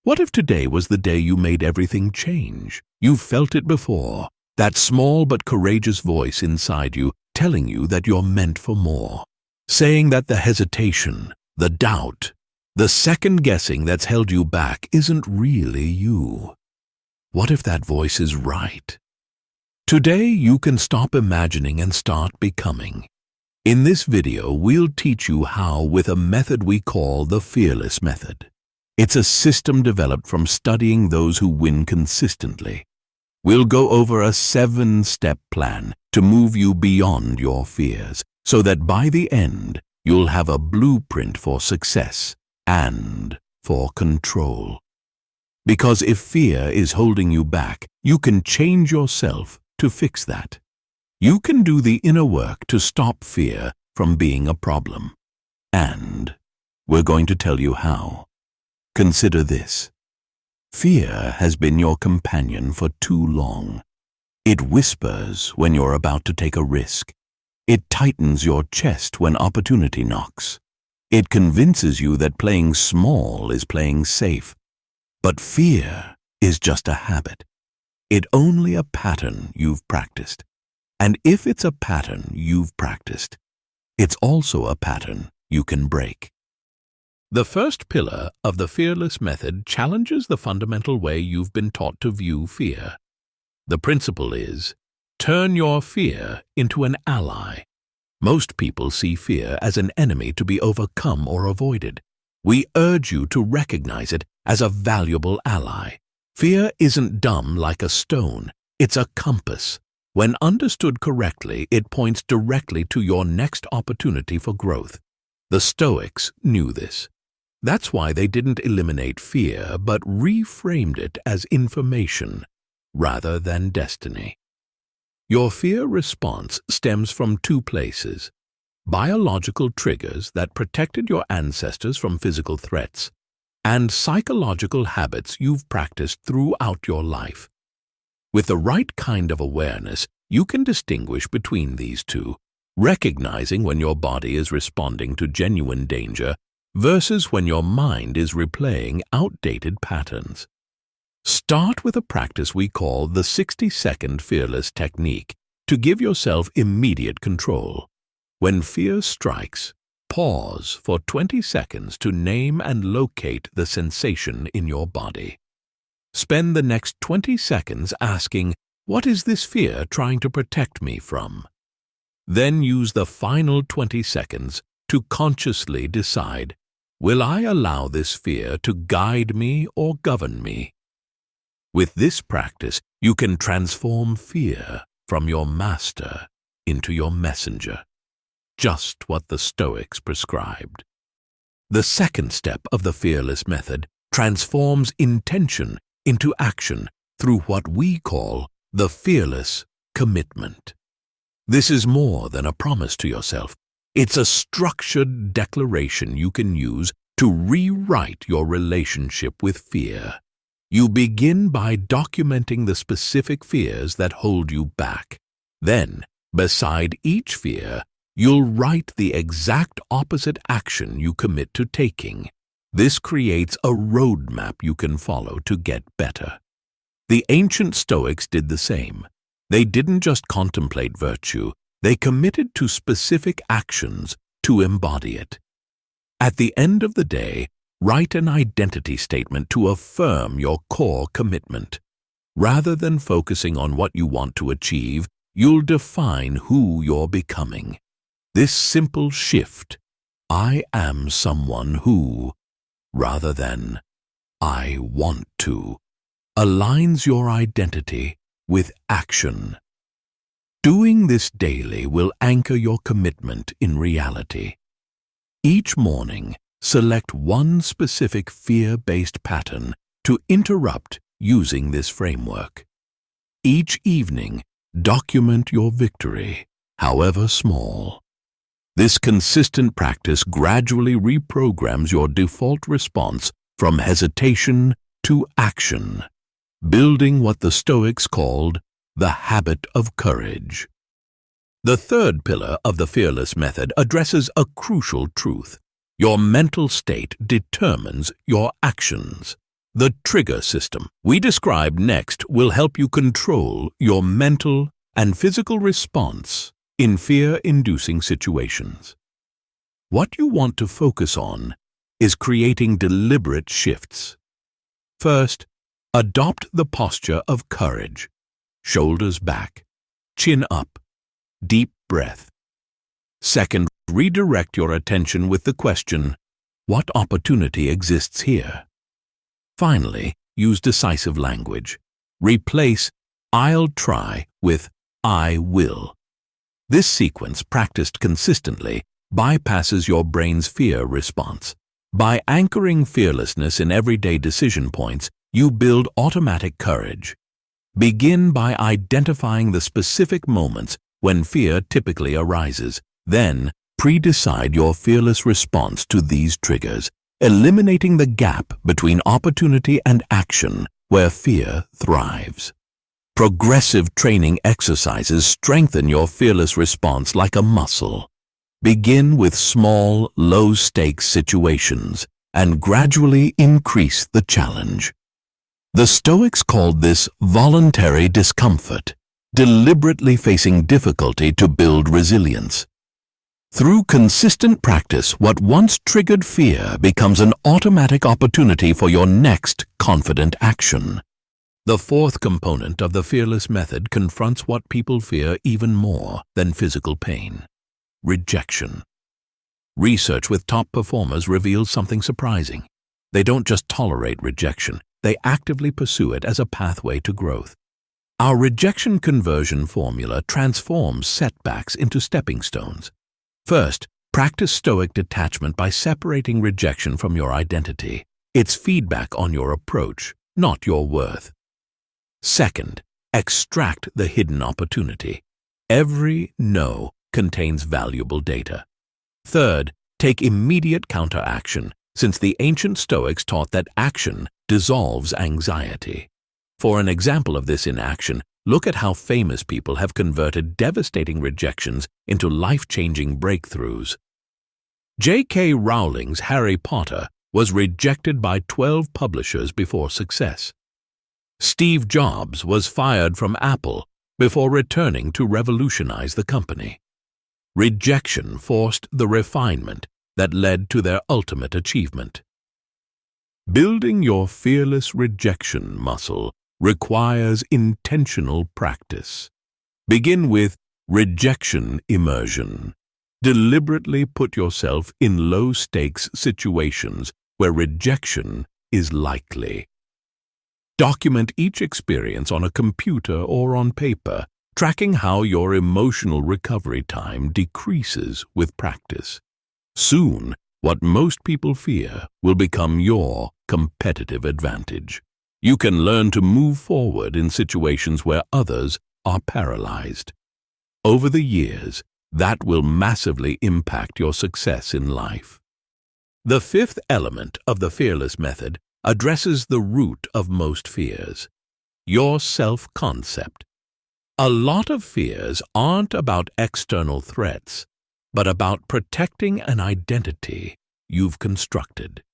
What if today was the day you made everything change? You've felt it before, that small but courageous voice inside you telling you that you're meant for more, saying that the hesitation, the doubt, the second-guessing that's held you back isn't really you. What if that voice is right? Today, you can stop imagining and start becoming. In this video, we'll teach you how with a method we call the Fearless Method. It's a system developed from studying those who win consistently. We'll go over a 7-step plan to move you beyond your fears, so that by the end, you'll have a blueprint for success and for control. Because if fear is holding you back, you can change yourself to fix that. You can do the inner work to stop fear from being a problem. And we're going to tell you how. Consider this. Fear has been your companion for too long. It whispers when you're about to take a risk. It tightens your chest when opportunity knocks. It convinces you that playing small is playing safe. But fear is just a habit. It's only a pattern you've practiced. And if it's a pattern you've practiced, it's also a pattern you can break. The first pillar of the Fearless Method challenges the fundamental way you've been taught to view fear. The principle is, turn your fear into an ally. Most people see fear as an enemy to be overcome or avoided. We urge you to recognize it as a valuable ally. Fear isn't dumb like a stone, it's a compass. When understood correctly, it points directly to your next opportunity for growth. The Stoics knew this. That's why they didn't eliminate fear, but reframed it as information rather than destiny. Your fear response stems from two places: biological triggers that protected your ancestors from physical threats, and psychological habits you've practiced throughout your life. With the right kind of awareness, you can distinguish between these two, recognizing when your body is responding to genuine danger versus when your mind is replaying outdated patterns. Start with a practice we call the 60-second Fearless Technique to give yourself immediate control. When fear strikes, pause for 20 seconds to name and locate the sensation in your body. Spend the next 20 seconds asking, what is this fear trying to protect me from? Then use the final 20 seconds to consciously decide, will I allow this fear to guide me or govern me? With this practice, you can transform fear from your master into your messenger, just what the Stoics prescribed. The second step of the Fearless Method transforms intention into action through what we call the Fearless Commitment. This is more than a promise to yourself. It's a structured declaration you can use to rewrite your relationship with fear. You begin by documenting the specific fears that hold you back. Then, beside each fear, you'll write the exact opposite action you commit to taking. This creates a roadmap you can follow to get better. The ancient Stoics did the same. They didn't just contemplate virtue, they committed to specific actions to embody it. At the end of the day, write an identity statement to affirm your core commitment. Rather than focusing on what you want to achieve, you'll define who you're becoming. This simple shift, I am someone who, rather than I want to, aligns your identity with action. Doing this daily will anchor your commitment in reality. Each morning, select one specific fear-based pattern to interrupt using this framework. Each evening, document your victory, however small. This consistent practice gradually reprograms your default response from hesitation to action, building what the Stoics called the habit of courage. The third pillar of the Fearless Method addresses a crucial truth. Your mental state determines your actions. The trigger system we describe next will help you control your mental and physical response in fear-inducing situations. What you want to focus on is creating deliberate shifts. First, adopt the posture of courage. Shoulders back, chin up, deep breath. Second, redirect your attention with the question, what opportunity exists here? Finally, use decisive language. Replace "I'll try" with "I will." This sequence, practiced consistently, bypasses your brain's fear response. By anchoring fearlessness in everyday decision points, you build automatic courage. Begin by identifying the specific moments when fear typically arises. Then, pre-decide your fearless response to these triggers, eliminating the gap between opportunity and action where fear thrives. Progressive training exercises strengthen your fearless response like a muscle. Begin with small, low-stakes situations and gradually increase the challenge. The Stoics called this voluntary discomfort, deliberately facing difficulty to build resilience. Through consistent practice, what once triggered fear becomes an automatic opportunity for your next confident action. The fourth component of the Fearless method confronts what people fear even more than physical pain: rejection. Research with top performers reveals something surprising. They don't just tolerate rejection, they actively pursue it as a pathway to growth. Our rejection conversion formula transforms setbacks into stepping stones. First, practice Stoic detachment by separating rejection from your identity. It's feedback on your approach, not your worth. Second, extract the hidden opportunity. Every no contains valuable data. Third, take immediate counteraction, since the ancient Stoics taught that action dissolves anxiety. For an example of this in action, look at how famous people have converted devastating rejections into life-changing breakthroughs. J.K. Rowling's Harry Potter was rejected by 12 publishers before success. Steve Jobs was fired from Apple before returning to revolutionize the company. Rejection forced the refinement that led to their ultimate achievement. Building your fearless rejection muscle requires intentional practice. Begin with rejection immersion. Deliberately put yourself in low-stakes situations where rejection is likely. Document each experience on a computer or on paper, tracking how your emotional recovery time decreases with practice. Soon, what most people fear will become your competitive advantage. You can learn to move forward in situations where others are paralyzed. Over the years, that will massively impact your success in life. The fifth element of the Fearless method addresses the root of most fears: your self-concept. A lot of fears aren't about external threats, but about protecting an identity you've constructed.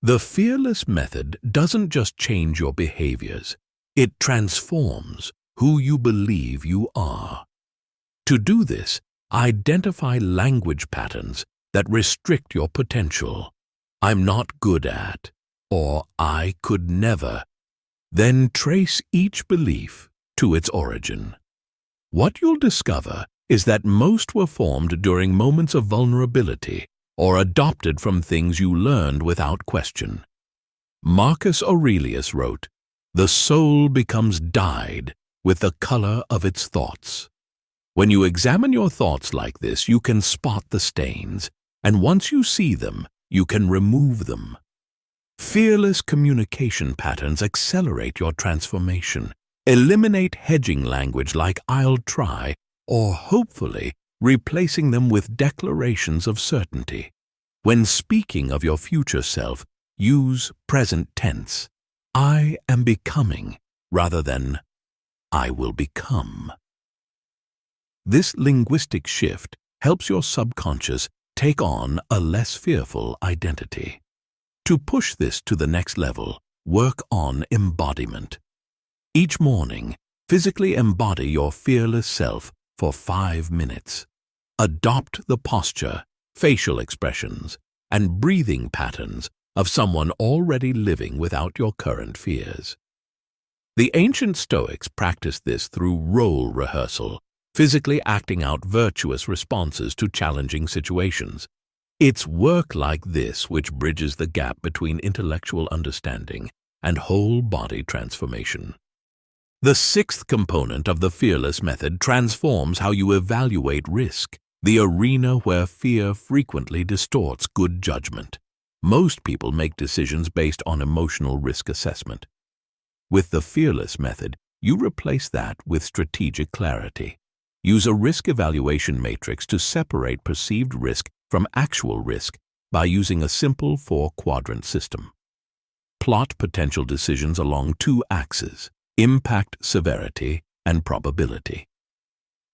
The Fearless method doesn't just change your behaviors, it transforms who you believe you are. To do this, identify language patterns that restrict your potential. "I'm not good at," or "I could never." Then trace each belief to its origin. What you'll discover is that most were formed during moments of vulnerability or adopted from things you learned without question. Marcus Aurelius wrote, "The soul becomes dyed with the color of its thoughts." When you examine your thoughts like this, you can spot the stains, and once you see them, you can remove them. Fearless communication patterns accelerate your transformation. Eliminate hedging language like "I'll try," or hopefully replacing them with declarations of certainty. When speaking of your future self, use present tense. "I am becoming," rather than "I will become." This linguistic shift helps your subconscious take on a less fearful identity. To push this to the next level, work on embodiment. Each morning, physically embody your fearless self for 5 minutes. Adopt the posture, facial expressions, and breathing patterns of someone already living without your current fears. The ancient Stoics practiced this through role rehearsal, physically acting out virtuous responses to challenging situations. It's work like this which bridges the gap between intellectual understanding and whole-body transformation. The sixth component of the Fearless method transforms how you evaluate risk, the arena where fear frequently distorts good judgment. Most people make decisions based on emotional risk assessment. With the Fearless method, you replace that with strategic clarity. Use a risk evaluation matrix to separate perceived risk from actual risk by using a simple 4-quadrant system. Plot potential decisions along 2 axes: impact, severity, and probability.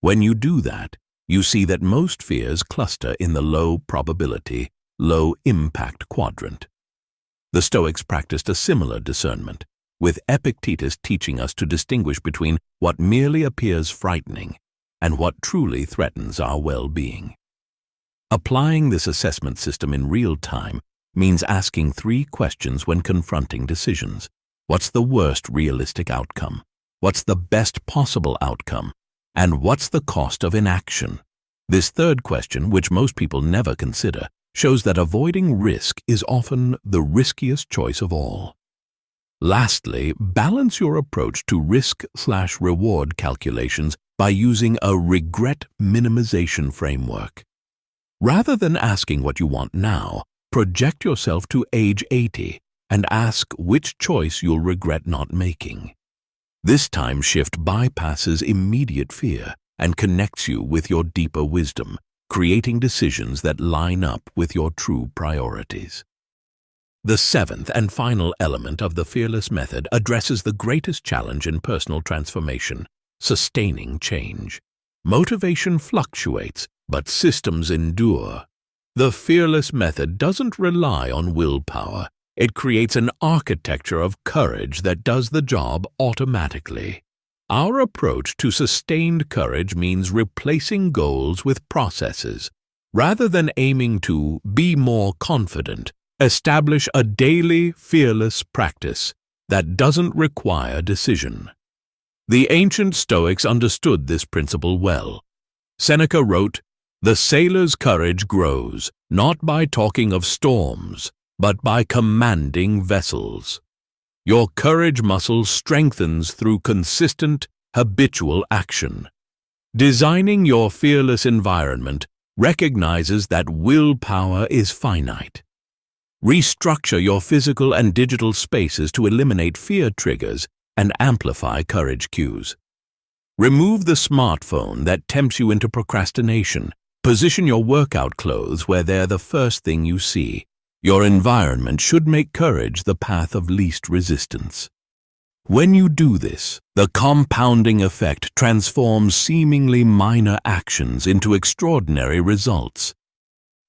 When you do that, you see that most fears cluster in the low probability, low impact quadrant. The Stoics practiced a similar discernment, with Epictetus teaching us to distinguish between what merely appears frightening and what truly threatens our well-being. Applying this assessment system in real time means asking 3 questions when confronting decisions. What's the worst realistic outcome? What's the best possible outcome? And what's the cost of inaction? This third question, which most people never consider, shows that avoiding risk is often the riskiest choice of all. Lastly, balance your approach to risk/reward calculations by using a regret minimization framework. Rather than asking what you want now, project yourself to age 80 and ask which choice you'll regret not making. This time shift bypasses immediate fear and connects you with your deeper wisdom, creating decisions that line up with your true priorities. The seventh and final element of the Fearless method addresses the greatest challenge in personal transformation: sustaining change. Motivation fluctuates, but systems endure. The Fearless method doesn't rely on willpower. It creates an architecture of courage that does the job automatically. Our approach to sustained courage means replacing goals with processes. Rather than aiming to be more confident, establish a daily fearless practice that doesn't require decision. The ancient Stoics understood this principle well. Seneca wrote, "The sailor's courage grows, not by talking of storms, but by commanding vessels." Your courage muscle strengthens through consistent, habitual action. Designing your fearless environment recognizes that willpower is finite. Restructure your physical and digital spaces to eliminate fear triggers and amplify courage cues. Remove the smartphone that tempts you into procrastination. Position your workout clothes where they're the first thing you see. Your environment should make courage the path of least resistance. When you do this, the compounding effect transforms seemingly minor actions into extraordinary results.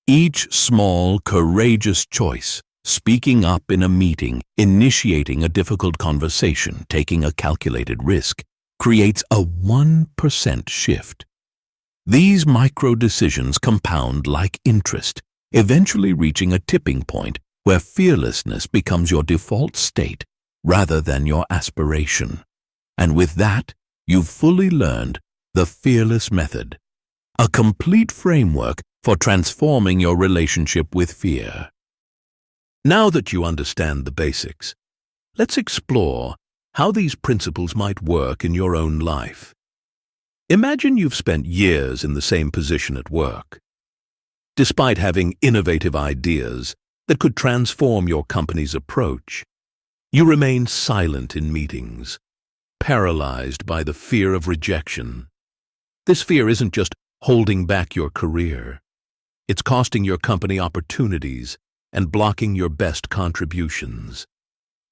Each small, courageous choice, speaking up in a meeting, initiating a difficult conversation, taking a calculated risk, creates a 1% shift. These micro-decisions compound like interest, eventually reaching a tipping point where fearlessness becomes your default state rather than your aspiration. And with that, you've fully learned the Fearless method, a complete framework for transforming your relationship with fear. Now that you understand the basics, let's explore how these principles might work in your own life. Imagine you've spent years in the same position at work. Despite having innovative ideas that could transform your company's approach, you remain silent in meetings, paralyzed by the fear of rejection. This fear isn't just holding back your career. It's costing your company opportunities and blocking your best contributions.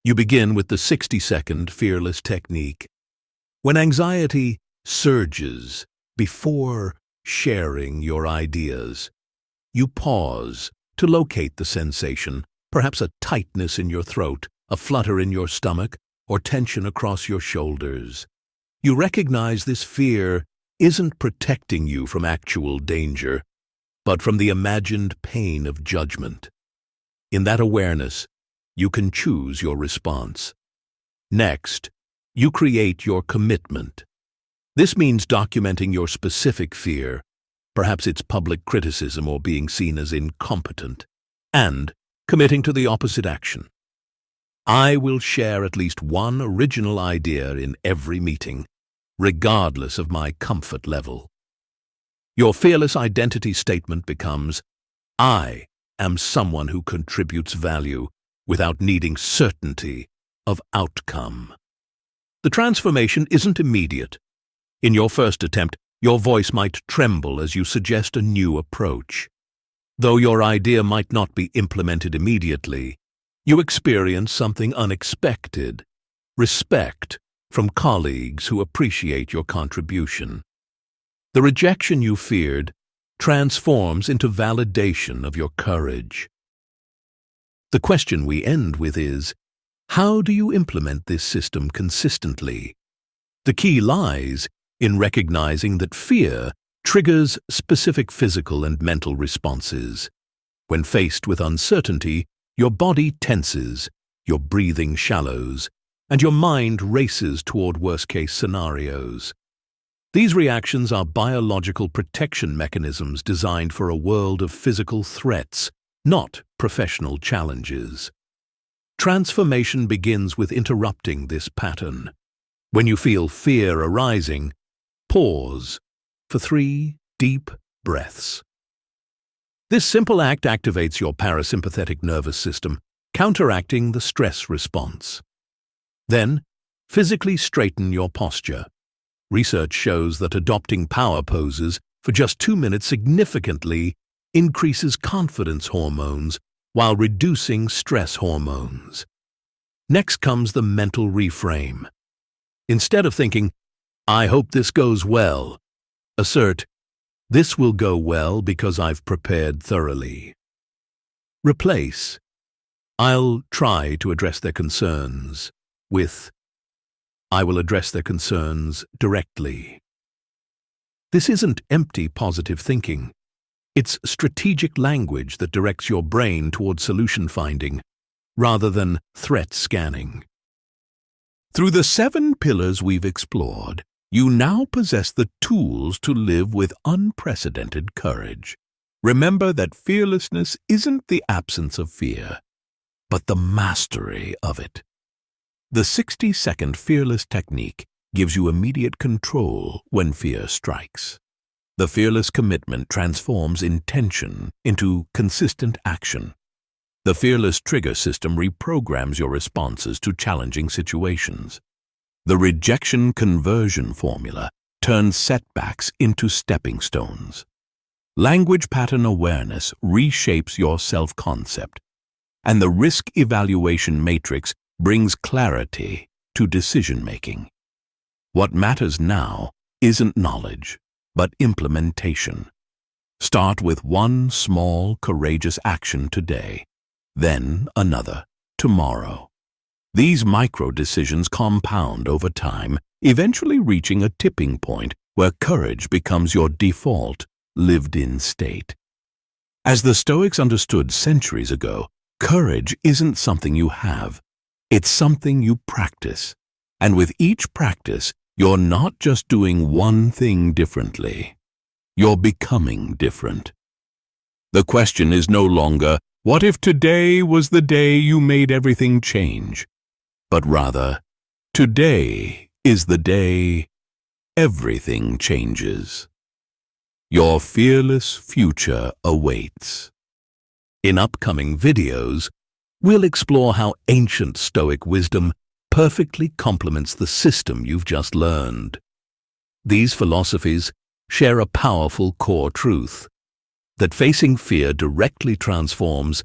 You begin with the 60-second fearless technique. When anxiety surges before sharing your ideas, you pause to locate the sensation, perhaps a tightness in your throat, a flutter in your stomach, or tension across your shoulders. You recognize this fear isn't protecting you from actual danger, but from the imagined pain of judgment. In that awareness, you can choose your response. Next, you create your commitment. This means documenting your specific fear, perhaps it's public criticism or being seen as incompetent, and committing to the opposite action. I will share at least one original idea in every meeting, regardless of my comfort level. Your fearless identity statement becomes, I am someone who contributes value without needing certainty of outcome. The transformation isn't immediate. In your first attempt, your voice might tremble as you suggest a new approach. Though your idea might not be implemented immediately, you experience something unexpected: respect from colleagues who appreciate your contribution. The rejection you feared transforms into validation of your courage. The question we end with is, how do you implement this system consistently? The key lies in recognizing that fear triggers specific physical and mental responses. When faced with uncertainty, your body tenses, your breathing shallows, and your mind races toward worst-case scenarios. These reactions are biological protection mechanisms designed for a world of physical threats, not professional challenges. Transformation begins with interrupting this pattern. When you feel fear arising, pause for 3 deep breaths. This simple act activates your parasympathetic nervous system, counteracting the stress response. Then, physically straighten your posture. Research shows that adopting power poses for just 2 minutes significantly increases confidence hormones while reducing stress hormones. Next comes the mental reframe. Instead of thinking, I hope this goes well, assert, this will go well because I've prepared thoroughly. Replace, I'll try to address their concerns, with, I will address their concerns directly. This isn't empty positive thinking. It's strategic language that directs your brain toward solution finding, rather than threat scanning. Through the 7 pillars we've explored, you now possess the tools to live with unprecedented courage. Remember that fearlessness isn't the absence of fear, but the mastery of it. The 60-second fearless technique gives you immediate control when fear strikes. The fearless commitment transforms intention into consistent action. The fearless trigger system reprograms your responses to challenging situations. The rejection conversion formula turns setbacks into stepping stones. Language pattern awareness reshapes your self-concept, and the risk evaluation matrix brings clarity to decision-making. What matters now isn't knowledge, but implementation. Start with one small, courageous action today, then another tomorrow. These micro-decisions compound over time, eventually reaching a tipping point where courage becomes your default, lived-in state. As the Stoics understood centuries ago, courage isn't something you have, it's something you practice. And with each practice, you're not just doing one thing differently, you're becoming different. The question is no longer, what if today was the day you made everything change? But rather, today is the day everything changes. Your fearless future awaits. In upcoming videos, we'll explore how ancient Stoic wisdom perfectly complements the system you've just learned. These philosophies share a powerful core truth, that facing fear directly transforms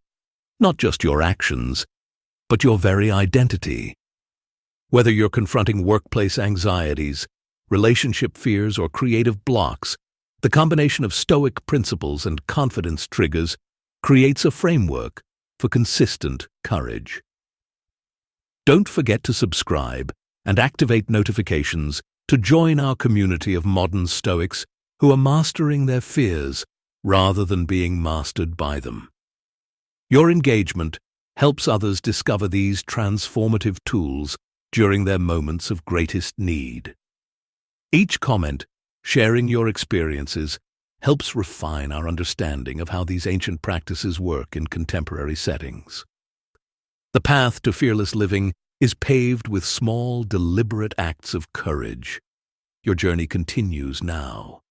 not just your actions, but your very identity. Whether you're confronting workplace anxieties, relationship fears, or creative blocks, the combination of Stoic principles and confidence triggers creates a framework for consistent courage. Don't forget to subscribe and activate notifications to join our community of modern Stoics who are mastering their fears rather than being mastered by them. Your engagement helps others discover these transformative tools during their moments of greatest need. Each comment, sharing your experiences, helps refine our understanding of how these ancient practices work in contemporary settings. The path to fearless living is paved with small, deliberate acts of courage. Your journey continues now.